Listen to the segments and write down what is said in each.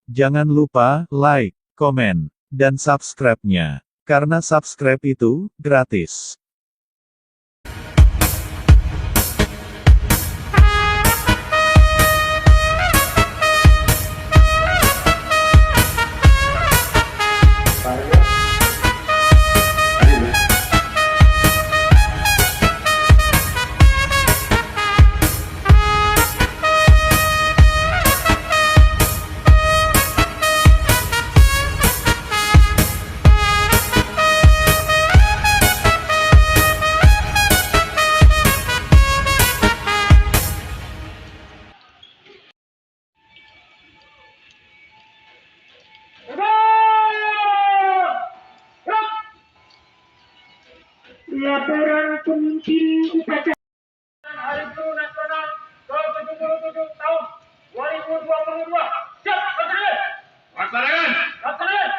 Jangan lupa like, komen, dan subscribe-nya. Karena subscribe itu gratis. Laporan pemimpin upacara Hari Guru Nasional ke-77 tahun 2022. Siap, laksanakan. Laksanakan. Laksanakan.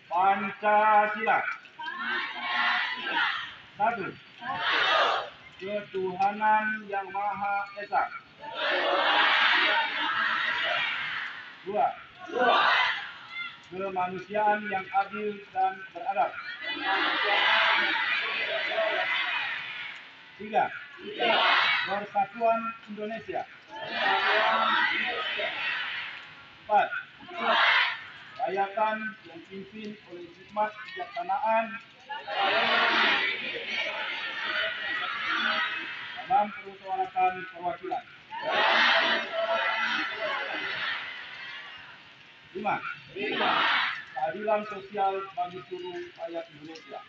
Pancasila. Satu. Ketuhanan Yang Maha Esa. Dua. Kemanusiaan yang adil dan beradab. Tiga. Persatuan Indonesia. Empat. Rakyatan yang dipimpin oleh hikmat kebijaksanaan dalam permusyawaratan perwakilan. 5. Keadilan sosial bagi seluruh rakyat Indonesia.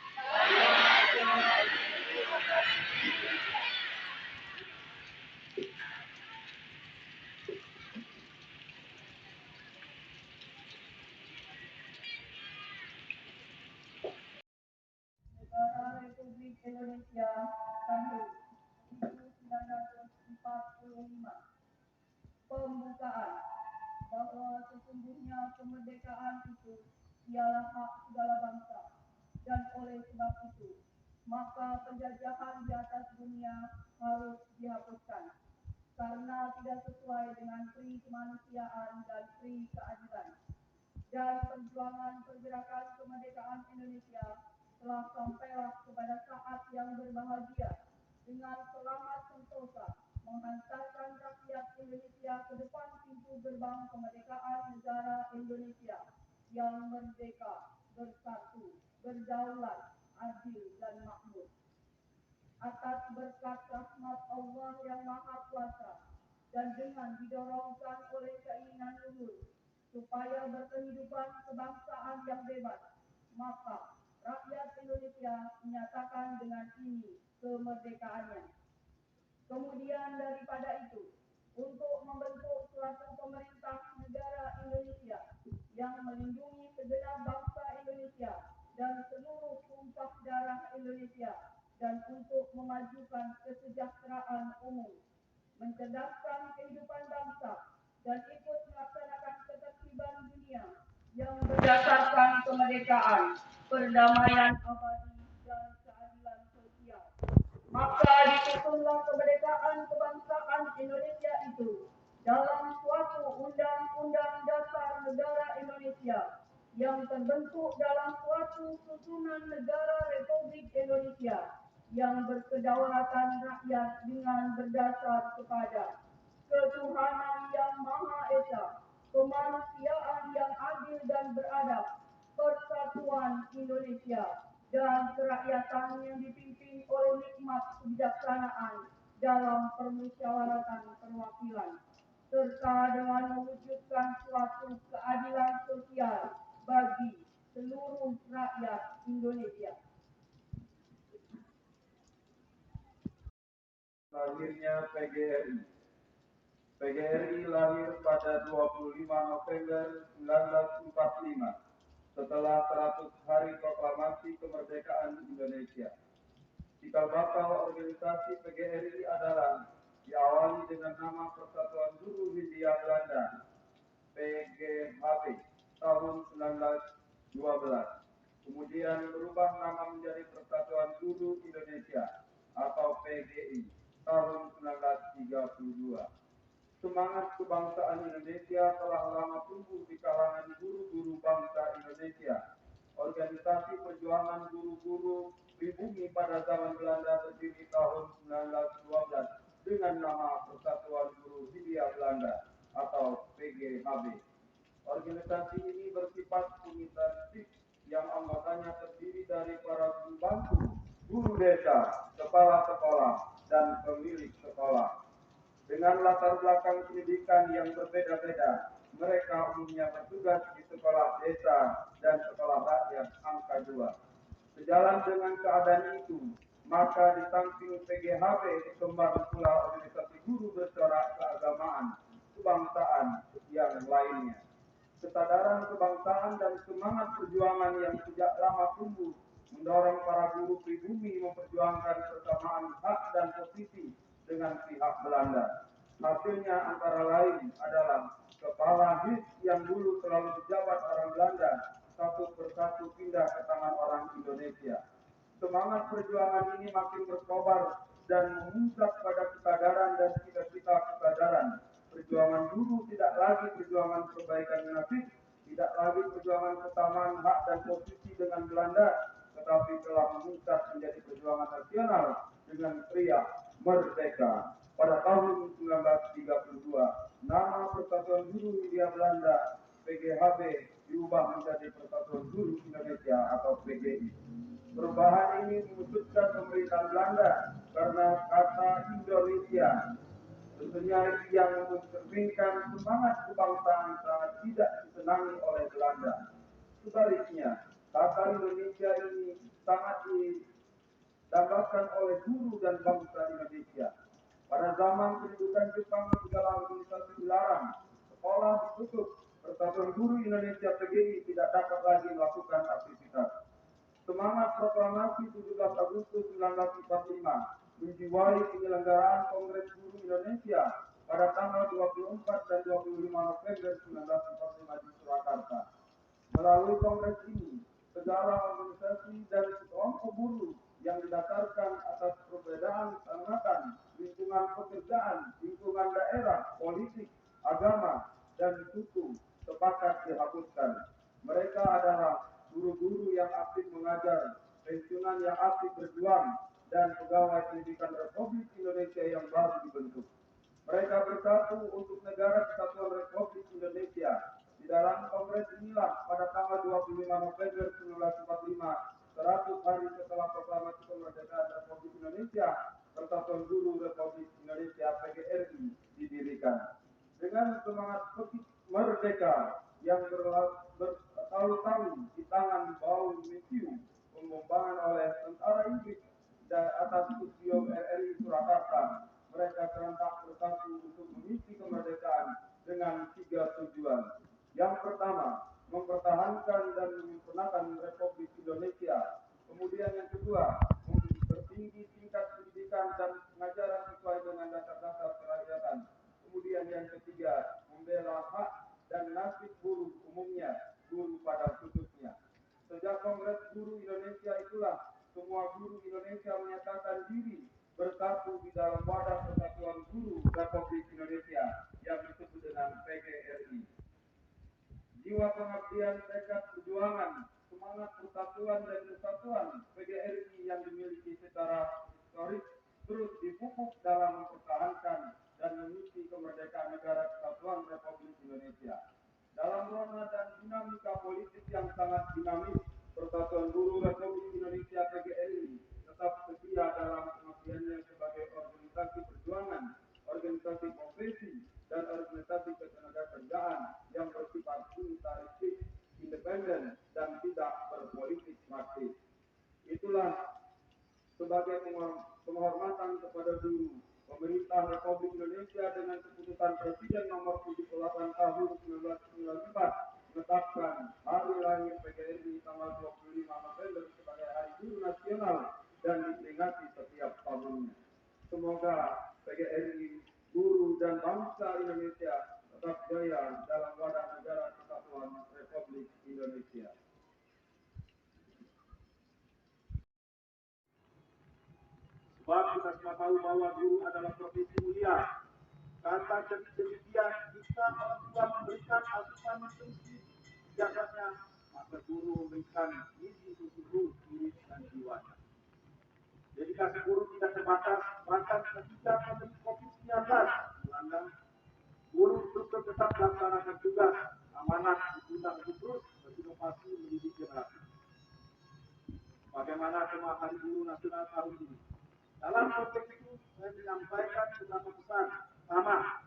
Negara Republik Indonesia tahun 1945. Pembukaan bahwa sesungguhnya kemerdekaan itu ialah hak segala bangsa, dan oleh sebab itu maka penjajahan di atas dunia harus dihapuskan karena tidak sesuai dengan pri kemanusiaan dan pri keadilan. Dan perjuangan pergerakan kemerdekaan Indonesia telah sampailah kepada saat yang berbahagia dengan selamat sentosa menghantarkan rakyat Indonesia ke depan pintu gerbang kemerdekaan negara Indonesia yang merdeka, bersatu, berdaulat, adil dan makmur. Atas berkat rahmat Allah yang Maha Kuasa dan dengan didorongkan oleh keinginan luhur supaya berkehidupan kebangsaan yang bebas, maka rakyat Indonesia menyatakan dengan ini kemerdekaannya. Kemudian daripada itu, untuk membentuk suatu pemerintah negara Indonesia yang melindungi segenap bangsa Indonesia dan seluruh tumpah darah Indonesia kemerdekaan, perdamaian abadi, dan keadilan sosial. Maka disusunlah kemerdekaan kebangsaan Indonesia itu dalam suatu Undang-Undang Dasar Negara Indonesia yang terbentuk dalam suatu susunan negara Republik Indonesia yang berkedaulatan rakyat dengan berdasar kepada ketuhanan yang Maha Esa, kemanusiaan yang adil dan beradab, persatuan Indonesia, dan kerakyatan yang dipimpin oleh nikmat kebijaksanaan dalam permusyawaratan perwakilan, serta dengan mewujudkan suatu keadilan sosial bagi seluruh rakyat Indonesia. Lahirnya PGRI. PGRI lahir pada 25 November 1945 setelah 100 hari proklamasi kemerdekaan Indonesia. Cikal bakal organisasi PGRI adalah diawali dengan nama Persatuan Guru Hindia Belanda (PGHB) tahun 1912. Kemudian berubah nama menjadi Persatuan Guru Indonesia atau PGI tahun 1932. Semangat kebangsaan Indonesia telah lama tumbuh di kalangan guru-guru bangsa Indonesia. Organisasi perjuangan guru-guru pribumi pada zaman Belanda berdiri tahun 1912 dengan nama Persatuan Guru Hindia Belanda atau PGHB. Organisasi ini bersifat unitaristik yang anggotanya terdiri dari para pembantu, guru desa, kepala sekolah, dan pemilik sekolah. Dengan latar belakang pendidikan yang berbeda-beda, mereka umumnya bertugas di sekolah desa dan sekolah rakyat angka 2. Sejalan dengan keadaan itu, maka di samping PGHB berkembang pula organisasi guru bercorak keagamaan, kebangsaan yang lainnya. Kesadaran kebangsaan dan semangat perjuangan yang sejak lama tumbuh mendorong para guru pribumi memperjuangkan persamaan hak dan posisi dengan pihak Belanda. Hasilnya antara lain adalah kepala HIS yang dulu selalu dijabat orang Belanda satu persatu pindah ke tangan orang Indonesia. Semangat perjuangan ini makin berkobar dan memuncak pada kesadaran dan cita-cita kesadaran. Perjuangan guru tidak lagi perjuangan perbaikan nasib, tidak lagi perjuangan kesamaan hak dan posisi dengan Belanda, tetapi telah memuncak menjadi perjuangan nasional dengan teriak merdeka. Pada tahun 1932, nama Persatuan Guru Hindia Belanda PGHB diubah menjadi Persatuan Guru Indonesia atau PGI. Perubahan ini mewujudkan pemerintahan Belanda karena kata Indonesia tentunya yang mencerminkan semangat kebangsaan sangat tidak disenangi oleh Belanda. Sebaliknya, kata Indonesia ini sangat didambakan oleh guru dan bangsa Indonesia. Pada zaman pendudukan Jepang, segala organisasi dilarang, sekolah ditutup, Persatuan Guru Indonesia PGI tidak dapat lagi melakukan aktivitas. Semangat proklamasi 17 Agustus 1945 menjiwai penyelenggaraan Kongres Guru Indonesia pada tanggal 24 dan 25 November 1945 di Surakarta. Melalui kongres ini, segala organisasi dan kelompok buruh yang didasarkan atas perbedaan angkatan, lingkungan pekerjaan, lingkungan daerah, politik, agama, dan suku sepakat dihapuskan. Mereka adalah guru-guru yang aktif mengajar, pensiunan yang aktif berjuang, dan pegawai pendidikan Republik Indonesia yang baru dibentuk. Mereka bersatu untuk negara kesatuan Republik Indonesia. Di dalam kongres inilah pada tanggal 25 November 1945, 100 hari setelah proklamasi kemerdekaan Republik Indonesia, Persatuan Guru Republik Indonesia PGRI didirikan. Dengan semangat merdeka yang bertalu-talu di tangan bau misiu pembombangan oleh tentara Inggris dan atas Museum RRI Surakarta, mereka serentak bersatu untuk mengisi kemerdekaan dengan 3 tujuan. Yang pertama, mempertahankan dan menyempurnakan Republik Indonesia. Kemudian yang kedua, mempertinggi tingkat pendidikan dan pengajaran sesuai dengan dasar-dasar kerakyatan. Kemudian yang ketiga, membela hak dan nasib buruh umumnya, buruh pada khususnya. Sejak Kongres Guru Indonesia itulah semua guru Indonesia menyatakan diri bersatu di dalam wadah persatuan guru Republik Indonesia yang disebut dengan PGRI. Jiwa pengabdian, tekad perjuangan, semangat persatuan dan kesatuan PGRI yang dimiliki secara historis terus dipupuk dalam mempertahankan dan mengisi kemerdekaan negara kesatuan Republik Indonesia. Dalam rona dan dinamika politik yang sangat dinamis, Persatuan Guru Republik Indonesia PGRI tetap setia dalam pengabdiannya sebagai organisasi perjuangan, organisasi profesi, dan organisasi ketenagakerjaan yang bersifat unitaristik, independen, dan tidak berpolitik praktis. Itulah sebagai penghormatan kepada guru, pemerintah Republik Indonesia dengan keputusan Presiden nomor 78 tahun 1994 menetapkan hari lahir PGRI tanggal 25 November sebagai Hari Guru Nasional dan diperingati setiap tahunnya. Semoga PGRI, guru dan bangsa Indonesia tetap jaya dalam wadah negara kesatuan Republik Indonesia. Sebab kita semua tahu bahwa guru adalah profesi mulia. Kata demikian, jika orang tua memberikan asupan nutrisi jasanya, maka guru memberikan gizi untuk tubuh, diri dan jiwanya. Dedikasi guru tidak terbatas, bahkan ketika pandemi COVID-19 melanda, guru untuk tetap melaksanakan tugas amanah diundang untuk terus berinovasi mendidik generasi. Bagaimana tema Hari Guru Nasional tahun ini? Dalam konteks itu, saya menyampaikan beberapa pesan. Pertama,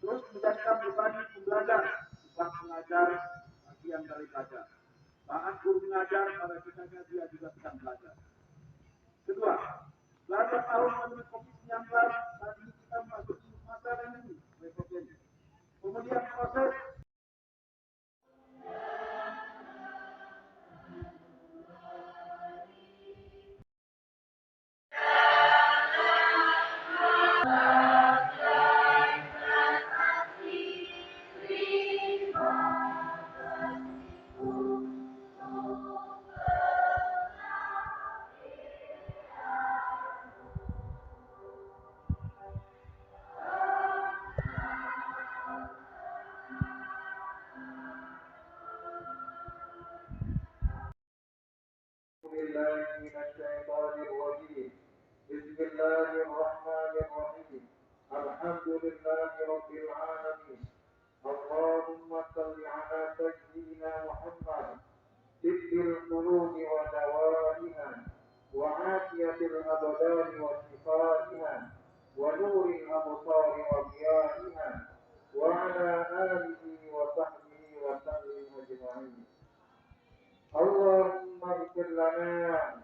terus menjadikan pribadi pembelajar, bukan pengajar, bagian dari belajar. Saat guru mengajar, pada kisahnya dia juga sedang belajar. Kedua, belajar tahun pandemi COVID-19, saat ini kita memasuki masa pandemi, kemudian proses بسم الله الرحمن الرحيم الحمد لله رب العالمين اللهم صل على سيدنا محمد طب القلوب ودوائها وعافية الأبدان وشفائها ونور الأبصار وضيائها وعلى آله وصحبه وسلم أجمعين. اللهم اغفر لنا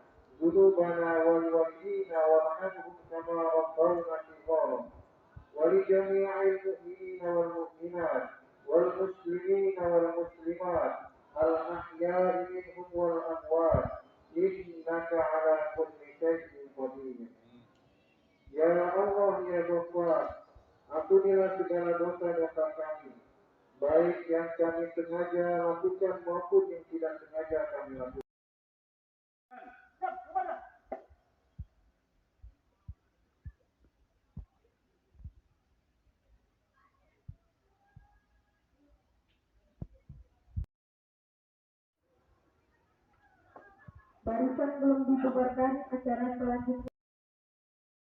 ذنوبنا ولوالدينا وارحمهم كما ربونا صغارا ولجميع المؤمنين والمؤمنات والمسلمين والمسلمات الأحياء منهم والأموات إنك على كل شيء قدير. Ya Allah ya Ghaffar, ampunilah segala dosa-dosa kami, baik yang kami sengaja lakukan maupun yang tidak sengaja kami lakukan. Barusan belum dibubarkan acara selanjutnya.